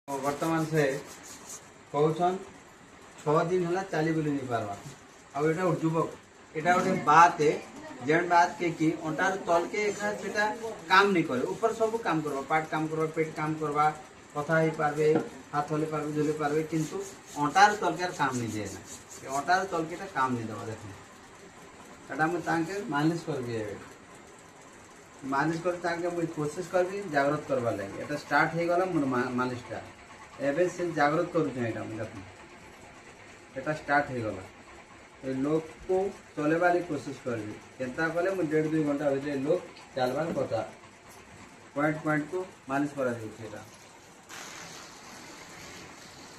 बर्तमान से कहन 6 दिन है चली बुली नहीं पार्बा आटा युवक यहाँ गोटे बात है जेन बात के कि अंटार तल के सेटा काम नहीं करे ऊपर सब काम करवा पार्ट काम करवा पेट काम करवा कथा ही पारबे हाथ हले पारबे झुले पारबे किंतु अंटार तल के काम नहीं दे ना अंटार तल के काम नहीं देवा देख एटा मुझे मालिश कर मालिश कर मुझे कोशिश करी जागृत करवा लगे एटा स्टार्ट हो गला मोर मालिशटा एबे से जागृत करूँ देखो स्टार्ट हो गला तो लोक को चलेबार कोशिश करी केन्ता कले मुझे 1.5-2 घंटा भीतर लोक चलबार कथा पॉइंट पॉइंट को मालिश करा जाए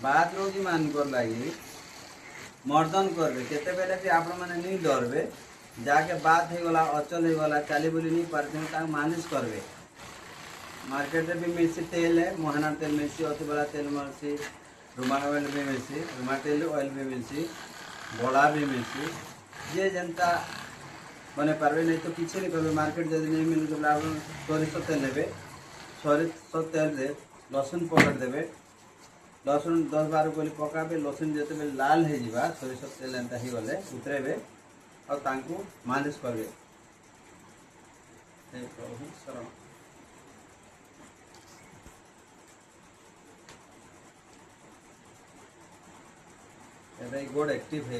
बात रोगी मान लगी मर्दन करबे केते बेले भी आपण माने नहीं डरबे जाके बात हो गला अचल हो गला चली बुली नहीं पारते मालिश करबे मार्केट में भी मिलसी तेल है मोहना तेल मिलसी अति बड़ा तेल मिलसी रुमा ऑयल भी मिलसी रुमा तेल ऑयल भी मिलसी बड़ा भी मिलसी जे जनता बने पारबे नहीं तो किसी नहीं करबे मार्केट जब नहीं मिल तो सोरिष तेल लेबे सोरिष तेल दे लसुन पकड़ देबे लसुन 10-12 गोली पकाबे लसुन जते बेले लाल हो जावा सोरिष तेल एंता ही गले उतरेबे और तांको मालिश करबे हे प्रभु शरण गोड़ एक्टिव है।